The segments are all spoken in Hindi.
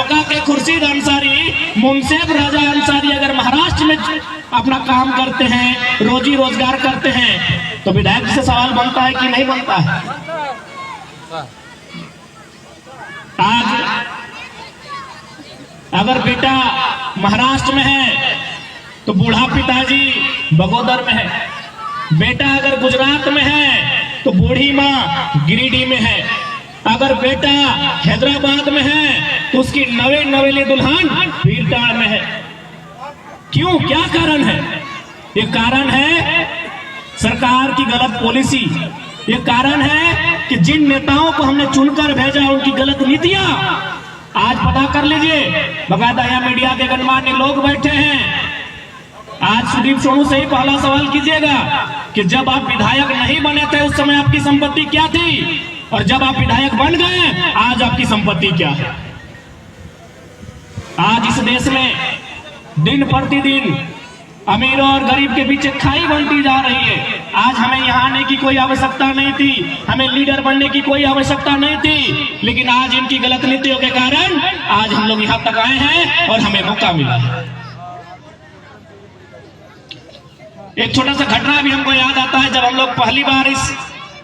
खरपोका के खुर्शीद अंसारी, मुंसेफ राजा अंसारी अगर महाराष्ट्र में अपना काम करते हैं, रोजी रोजगार करते हैं, तो विधायक से सवाल बनता है कि नहीं बनता है? आज अगर बेटा महाराष्ट्र में है तो बूढ़ा पिताजी बगोदर में है, बेटा अगर गुजरात में है तो बूढ़ी माँ गिरिडीह में है, अगर बेटा हैदराबाद में है तो उसकी नवेली दुल्हन भीरटाड़ में है। क्यों, क्या कारण है? ये कारण है सरकार की गलत पॉलिसी, ये कारण है कि जिन नेताओं को हमने चुनकर भेजा उनकी गलत नीतियां। आज पता कर लीजिए, बकायदा यहाँ मीडिया के गणमान्य लोग बैठे हैं। आज सुदीप सोनू से ही पहला सवाल कीजिएगा कि जब आप विधायक नहीं बने थे उस समय आपकी संपत्ति क्या थी, और जब आप विधायक बन गए आज आपकी संपत्ति क्या है? आज इस देश में दिन प्रतिदिन अमीरों और गरीब के बीच खाई बनती जा रही है। आज हमें यहाँ आने की कोई आवश्यकता नहीं थी, हमें लीडर बनने की कोई आवश्यकता नहीं थी, लेकिन आज इनकी गलत नीतियों के कारण आज हम लोग यहाँ तक आए हैं और हमें मौका मिला है। एक छोटा सा घटना भी हमको याद आता है, जब हम लोग पहली बार इस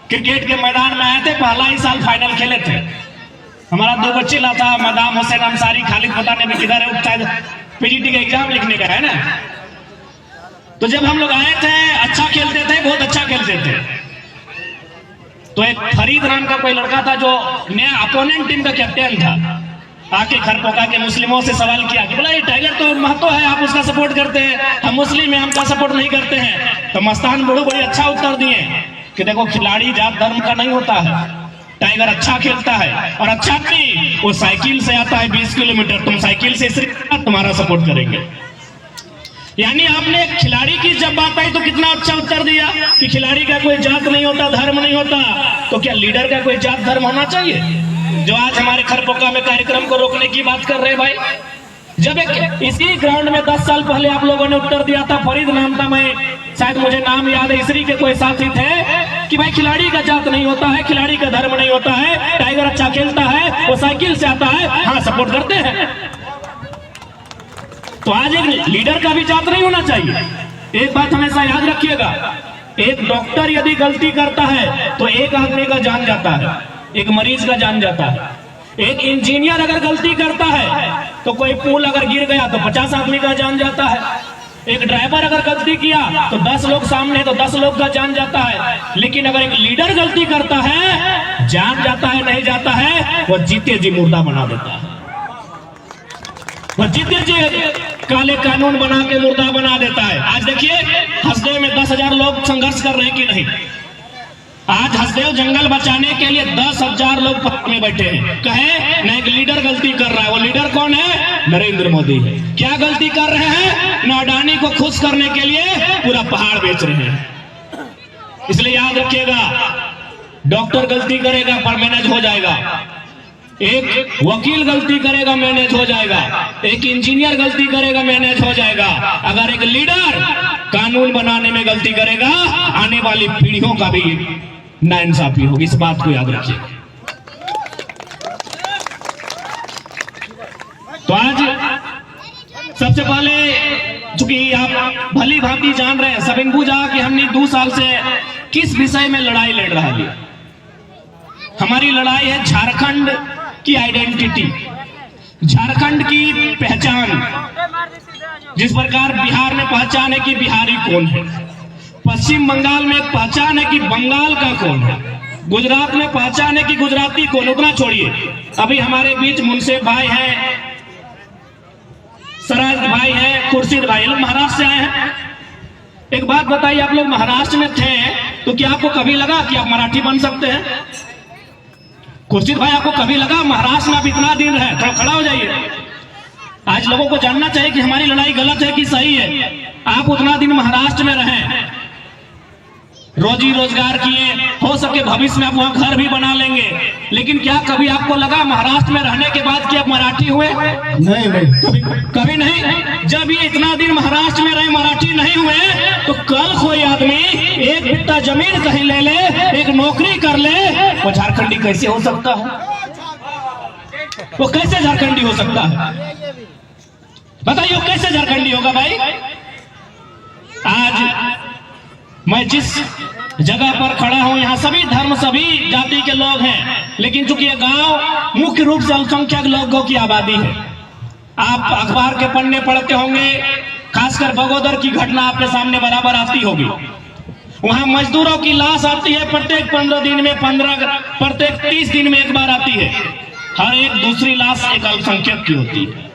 क्रिकेट के मैदान में आए थे, पहला ही साल फाइनल खेले थे। हमारा 2 बच्चे था, मदाम हुसैन अंसारी, खालिद पता नहीं किधर है, शायद पीजीटी का एग्जाम लिखने का है ना। तो जब हम लोग आए थे, अच्छा खेलते थे, बहुत अच्छा खेलते थे। तो एक फरीद नाम का कोई लड़का था जो नया अपोनेंट टीम का कैप्टन था, आके खरपोका के मुस्लिमों से सवाल किया कि बोला ये टाइगर तो महतो है, आप उसका सपोर्ट करते हैं, हम मुस्लिम हैं, हम का सपोर्ट नहीं करते हैं। तो मस्तान बड़ो बड़ी अच्छा उत्तर दिए कि देखो खिलाड़ी जात धर्म का नहीं होता है, टाइगर अच्छा खेलता है, और अच्छा नहीं वो साइकिल से आता है 20 किलोमीटर, तुम साइकिल से सिर्फ तुम्हारा सपोर्ट करेंगे। यानी आपने खिलाड़ी की जब बात आई तो कितना अच्छा उत्तर दिया कि खिलाड़ी का कोई जात नहीं होता, धर्म नहीं होता। तो क्या लीडर का कोई जात धर्म होना चाहिए? जो आज हमारे खरपोका में कार्यक्रम को रोकने की बात कर रहे हैं भाई, जब एक इसी ग्राउंड में 10 साल पहले आप लोगों ने उत्तर दिया था, फरीद नाम था, मैं शायद मुझे नाम याद है, इसरी के कोई साथी थे, कि भाई खिलाड़ी का जात नहीं होता है, खिलाड़ी का धर्म नहीं होता है, टाइगर अच्छा खेलता है, वो साइकिल से आता है, हाँ सपोर्ट करते हैं। तो आज एक लीडर का भी जात नहीं होना चाहिए। एक बात हमेशा याद रखिएगा, एक डॉक्टर यदि गलती करता है तो एक आदमी का जान जाता है, एक मरीज का जान जाता है। एक इंजीनियर अगर गलती करता है तो कोई पुल अगर गिर गया तो 50 आदमी का जान जाता है। एक ड्राइवर अगर गलती किया तो 10 लोग सामने तो 10 लोग का जान जाता है। लेकिन अगर एक लीडर गलती करता है, जान जाता है नहीं जाता है, वो जीते जी मुर्दा बना देता है, वो जीते जी काले कानून बना के मुर्दा बना देता है। आज देखिए हसदेव में 10,000 लोग संघर्ष कर रहे हैं कि नहीं? आज हसदेव जंगल बचाने के लिए 10,000 लोग पथ में बैठे हैं। कहे न एक लीडर गलती कर रहा है, वो लीडर कौन है? नरेंद्र मोदी। क्या गलती कर रहे हैं? न अडानी को खुश करने के लिए पूरा पहाड़ बेच रहे हैं। इसलिए याद रखिएगा, डॉक्टर गलती करेगा पर मैनेज हो जाएगा, एक वकील गलती करेगा मैनेज हो जाएगा, एक इंजीनियर गलती करेगा मैनेज हो जाएगा। अगर एक लीडर कानून बनाने में गलती करेगा, आने वाली पीढ़ियों का भी नाइंसाफी होगी। इस बात को याद रखिए। तो आज सबसे पहले चूंकि आप भली भांति जान रहे हैं, सबिन पूजा कि हमने 2 साल से किस विषय में लड़ाई लड़ रहा है। हमारी लड़ाई है झारखंड की आइडेंटिटी, झारखंड की पहचान। जिस प्रकार बिहार में पहचान है कि बिहारी कौन है, पश्चिम बंगाल में एक पहचान है कि बंगाल का कौन है, गुजरात में पहचान है कि गुजराती कौन। उतना छोड़िए, अभी हमारे बीच मुंसेफ भाई हैं, सराज भाई हैं, खुर्शीद भाई, लोग महाराष्ट्र से आए हैं। एक बात बताइए, आप लोग महाराष्ट्र में थे तो क्या आपको कभी लगा कि आप मराठी बन सकते हैं? खुर्शीद भाई, आपको कभी लगा महाराष्ट्र में आप इतना दिन रहे? थोड़ा खड़ा हो जाइए। आज लोगों को जानना चाहिए कि हमारी लड़ाई गलत है कि सही है। आप उतना दिन महाराष्ट्र में रहे, रोजी रोजगार किए, हो सके भविष्य में आप वहां घर भी बना लेंगे, लेकिन क्या कभी आपको लगा महाराष्ट्र में रहने के बाद कि आप मराठी हुए? नहीं, कभी नहीं। जब ये इतना दिन महाराष्ट्र में रहे मराठी नहीं हुए, तो कल कोई आदमी एक बित्ता जमीन कहीं ले ले, एक नौकरी कर ले, वो झारखंडी कैसे हो सकता है? वो कैसे झारखंडी हो सकता है? बताइए वो कैसे झारखंडी होगा भाई? आज मैं जिस जगह पर खड़ा हूं यहाँ सभी धर्म सभी जाति के लोग हैं, लेकिन चूंकि ये गांव मुख्य रूप से अल्पसंख्यक लोगों की आबादी है। आप अखबार के पन्ने पढ़ते होंगे, खासकर बगोदर की घटना आपके सामने बराबर आती होगी। वहां मजदूरों की लाश आती है प्रत्येक 15 दिन में, प्रत्येक 30 दिन में एक बार आती है। हर एक दूसरी लाश एक अल्पसंख्यक की होती है।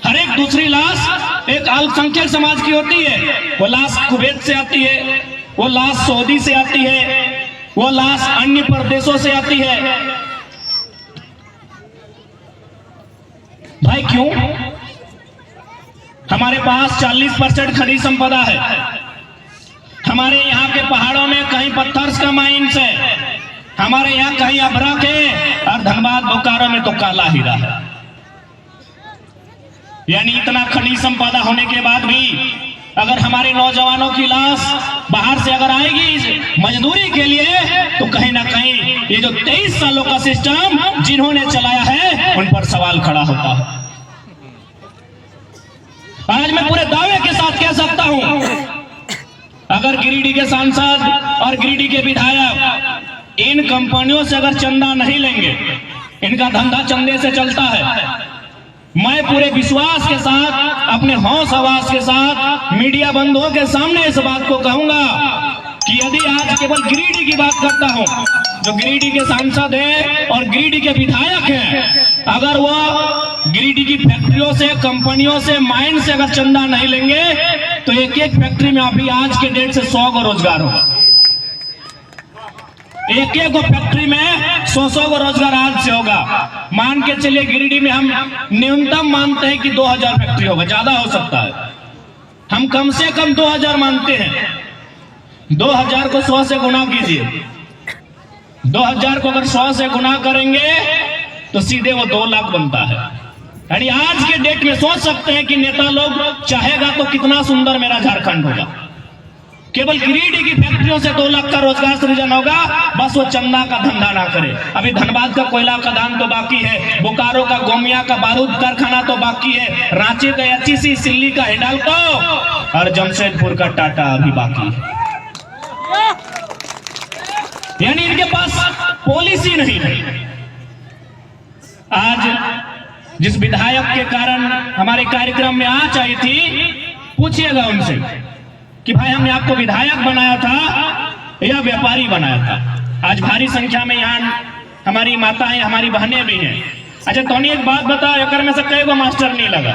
हर एक दूसरी लाश एक अल्पसंख्यक समाज की होती है। वो लाश कुवैत से आती है, वो लाश सऊदी से आती है, वो लाश अन्य प्रदेशों से आती है। भाई क्यों? हमारे पास 40% खनिज संपदा है। हमारे यहाँ के पहाड़ों में कहीं पत्थर का माइंस है, हमारे यहाँ कहीं अभ्रक है, और धनबाद बोकारो में तो काला हीरा है। यानी इतना खनिज संपदा होने के बाद भी अगर हमारे नौजवानों की लाश बाहर से अगर आएगी मजदूरी के लिए, तो कहीं ना कहीं ये जो 23 सालों का सिस्टम जिन्होंने चलाया है उन पर सवाल खड़ा होता है। आज मैं पूरे दावे के साथ कह सकता हूं, अगर गिरिडीह के सांसद और गिरिडीह के विधायक इन कंपनियों से अगर चंदा नहीं लेंगे, इनका धंधा चंदे से चलता है, मैं पूरे विश्वास के साथ अपने हौस हवास के साथ मीडिया बंधुओं के सामने इस बात को कहूंगा कि यदि आज केवल गिरिडीह की बात करता हूं, जो गिरिडीह के सांसद हैं और गिरिडीह के विधायक हैं, अगर वो गिरिडीह की फैक्ट्रियों से, कंपनियों से, माइन से अगर चंदा नहीं लेंगे, तो एक एक फैक्ट्री में अभी आज के डेट से 100 को रोजगार होगा। एक एक फैक्ट्री में 100 को रोजगार आज से होगा। मान के चलिए गिरिडीह में हम न्यूनतम मानते हैं कि 2000 फैक्ट्री होगा, ज्यादा हो सकता है, हम कम से कम 2000 मानते हैं। 2000 को 100 से गुना कीजिए, 2000 को अगर 100 से गुना करेंगे तो सीधे वो 2 लाख बनता है। यानी आज के डेट में सोच सकते हैं कि नेता लोग चाहेगा तो कितना सुंदर मेरा झारखंड होगा। केवल गिरिडीह की फैक्ट्रियों से 2 लाख का रोजगार सृजन होगा, बस वो चंदा का धंधा ना करे। अभी धनबाद का कोयला खदान तो बाकी है, बोकारो का गोमिया का बारूद कारखाना तो बाकी है, रांची का एचईसी, सिल्ली का हिंडाल्को और जमशेदपुर का टाटा अभी बाकी है। यानी इनके पास पॉलिसी नहीं है। आज जिस विधायक के कारण हमारे कार्यक्रम में आ चाहिए थी, पूछिएगा उनसे कि भाई हमने आपको विधायक बनाया था या व्यापारी बनाया था। आज भारी संख्या में यहाँ हमारी माताएं, हमारी बहनें भी हैं। अच्छा टोनी एक बात बताओ, एक में से कई गो मास्टर नहीं लगा?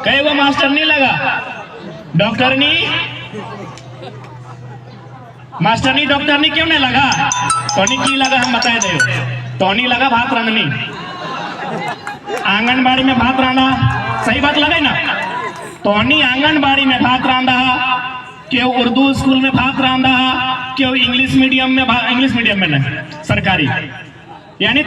कई गो मास्टर नहीं लगा? डॉक्टरनी, मास्टरनी, डॉक्टरनी क्यों नहीं लगा? टोनी की लगा हम बताए दे। टोनी लगा भात रांधनी, आंगनबाड़ी में भात रांधा, सही बात लगे ना? टोनी आंगनबाड़ी में भात रांधा, क्यों उर्दू स्कूल में भात रांधा, क्यों इंग्लिश मीडियम में नहीं सरकारी, यानी